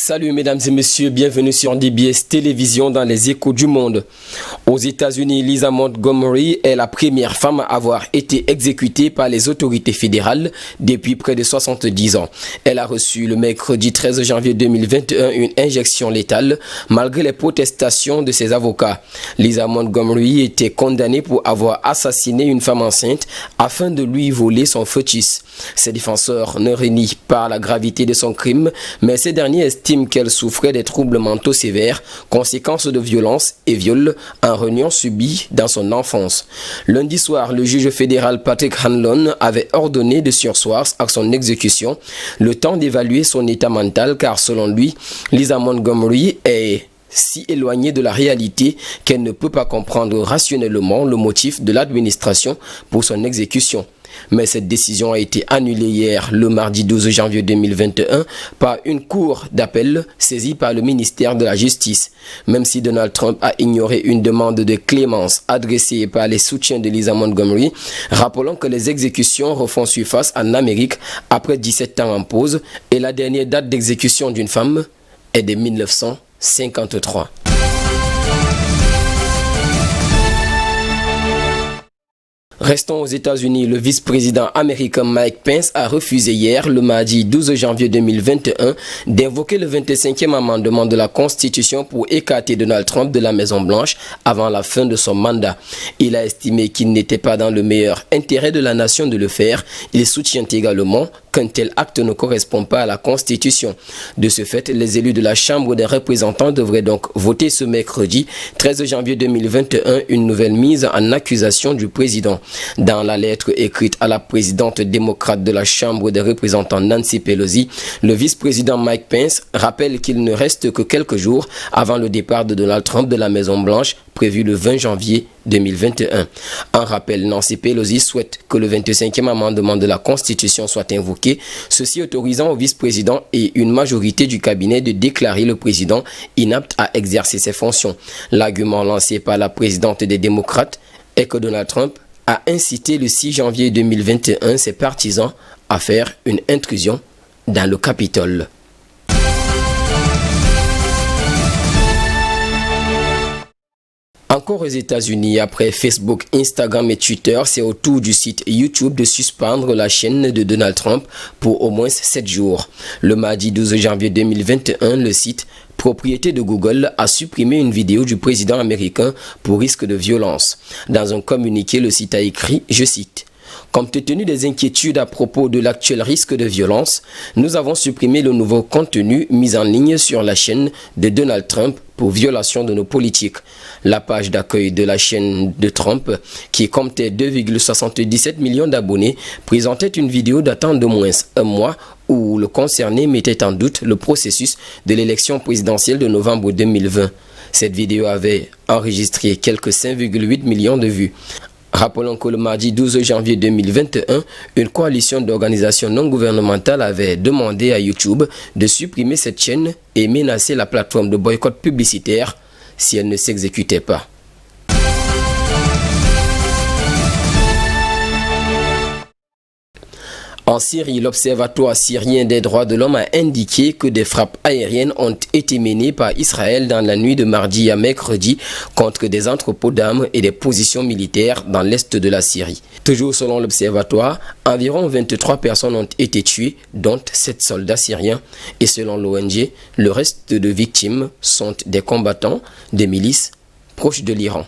Salut mesdames et messieurs, bienvenue sur DBS Télévision dans les échos du monde. Aux États-Unis, Lisa Montgomery est la première femme à avoir été exécutée par les autorités fédérales depuis près de 70 ans. Elle a reçu le mercredi 13 janvier 2021 une injection létale malgré les protestations de ses avocats. Lisa Montgomery était condamnée pour avoir assassiné une femme enceinte afin de lui voler son fœtus. Ses défenseurs ne renient pas la gravité de son crime, mais ces derniers estime qu'elle souffrait des troubles mentaux sévères, conséquences de violences et viols en réunion subis dans son enfance. Lundi soir, le juge fédéral Patrick Hanlon avait ordonné de surseoir à son exécution, le temps d'évaluer son état mental car selon lui, Lisa Montgomery est si éloignée de la réalité qu'elle ne peut pas comprendre rationnellement le motif de l'administration pour son exécution. Mais cette décision a été annulée hier, le mardi 12 janvier 2021, par une cour d'appel saisie par le ministère de la Justice. Même si Donald Trump a ignoré une demande de clémence adressée par les soutiens de Lisa Montgomery, rappelons que les exécutions refont surface en Amérique après 17 ans en pause et la dernière date d'exécution d'une femme est de 1953. Restons aux États-Unis. Le vice-président américain Mike Pence a refusé hier, le mardi 12 janvier 2021, d'invoquer le 25e amendement de la Constitution pour écarter Donald Trump de la Maison-Blanche avant la fin de son mandat. Il a estimé qu'il n'était pas dans le meilleur intérêt de la nation de le faire. Il soutient également qu'un tel acte ne correspond pas à la Constitution. De ce fait, les élus de la Chambre des représentants devraient donc voter ce mercredi 13 janvier 2021 une nouvelle mise en accusation du président. Dans la lettre écrite à la présidente démocrate de la Chambre des représentants Nancy Pelosi, le vice-président Mike Pence rappelle qu'il ne reste que quelques jours avant le départ de Donald Trump de la Maison-Blanche, prévu le 20 janvier 2021. En rappel, Nancy Pelosi souhaite que le 25e amendement de la Constitution soit invoqué, ceci autorisant au vice-président et une majorité du cabinet de déclarer le président inapte à exercer ses fonctions. L'argument lancé par la présidente des démocrates est que Donald Trump a incité le 6 janvier 2021 ses partisans à faire une intrusion dans le Capitole. Encore aux États-Unis, après Facebook, Instagram et Twitter, c'est au tour du site YouTube de suspendre la chaîne de Donald Trump pour au moins 7 jours. Le mardi 12 janvier 2021, le site propriété de Google a supprimé une vidéo du président américain pour risque de violence. Dans un communiqué, le site a écrit, je cite, « Compte tenu des inquiétudes à propos de l'actuel risque de violence, nous avons supprimé le nouveau contenu mis en ligne sur la chaîne de Donald Trump pour violation de nos politiques. » La page d'accueil de la chaîne de Trump, qui comptait 2,77 millions d'abonnés, présentait une vidéo datant de moins un mois où le concerné mettait en doute le processus de l'élection présidentielle de novembre 2020. Cette vidéo avait enregistré quelques 5,8 millions de vues. Rappelons que le mardi 12 janvier 2021, une coalition d'organisations non gouvernementales avait demandé à YouTube de supprimer cette chaîne et menacé la plateforme de boycott publicitaire si elle ne s'exécutait pas. En Syrie, l'Observatoire syrien des droits de l'homme a indiqué que des frappes aériennes ont été menées par Israël dans la nuit de mardi à mercredi contre des entrepôts d'armes et des positions militaires dans l'est de la Syrie. Toujours selon l'Observatoire, environ 23 personnes ont été tuées, dont 7 soldats syriens. Et selon l'ONG, le reste de victimes sont des combattants des milices proches de l'Iran.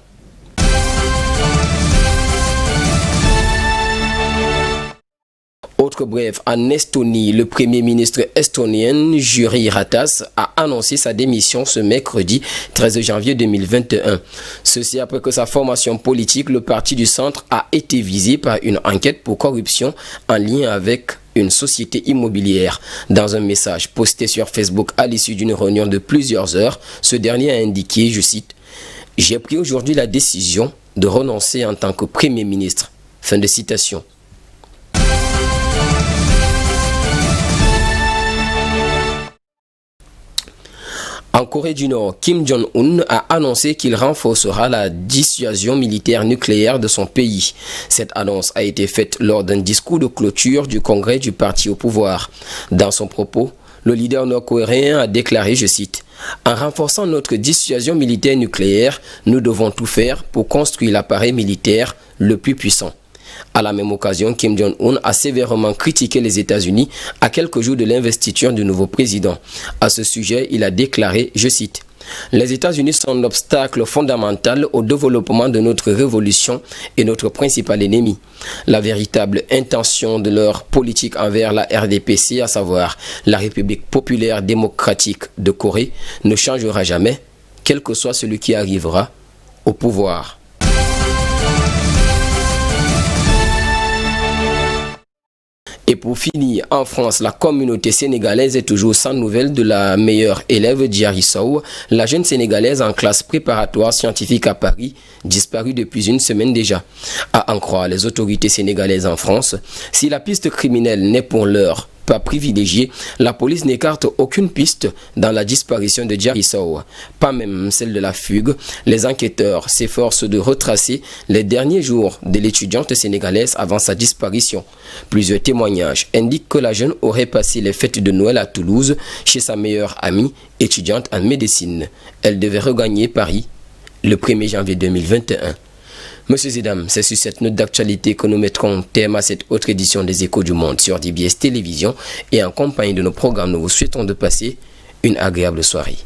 Autre bref, en Estonie, le premier ministre estonien Jüri Ratas a annoncé sa démission ce mercredi 13 janvier 2021. Ceci après que sa formation politique, le Parti du Centre, a été visé par une enquête pour corruption en lien avec une société immobilière. Dans un message posté sur Facebook à l'issue d'une réunion de plusieurs heures, ce dernier a indiqué, je cite, « J'ai pris aujourd'hui la décision de renoncer en tant que Premier ministre. » Fin de citation. En Corée du Nord, Kim Jong-un a annoncé qu'il renforcera la dissuasion militaire nucléaire de son pays. Cette annonce a été faite lors d'un discours de clôture du congrès du parti au pouvoir. Dans son propos, Le leader nord-coréen a déclaré, je cite, « En renforçant notre dissuasion militaire nucléaire, nous devons tout faire pour construire l'appareil militaire le plus puissant. » À la même occasion, Kim Jong-un a sévèrement critiqué les États-Unis à quelques jours de l'investiture du nouveau président. À ce sujet, il a déclaré, je cite, « Les États-Unis sont un obstacle fondamental au développement de notre révolution et notre principal ennemi. La véritable intention de leur politique envers la RDPC, à savoir la République populaire démocratique de Corée, ne changera jamais, quel que soit celui qui arrivera au pouvoir. » Et pour finir, en France, la communauté sénégalaise est toujours sans nouvelles de la meilleure élève Diary Sow, la jeune sénégalaise en classe préparatoire scientifique à Paris, disparue depuis une semaine déjà. À en croire les autorités sénégalaises en France, si la piste criminelle n'est pour l'heure pas privilégiée, la police n'écarte aucune piste dans la disparition de Diary Sow, pas même celle de la fugue. Les enquêteurs s'efforcent de retracer les derniers jours de l'étudiante sénégalaise avant sa disparition. Plusieurs témoignages indiquent que la jeune aurait passé les fêtes de Noël à Toulouse chez sa meilleure amie, étudiante en médecine. Elle devait regagner Paris le 1er janvier 2021. Monsieur et dames, c'est sur cette note d'actualité que nous mettrons terme à cette autre édition des Échos du Monde sur DBS Télévision, et en compagnie de nos programmes, nous vous souhaitons de passer une agréable soirée.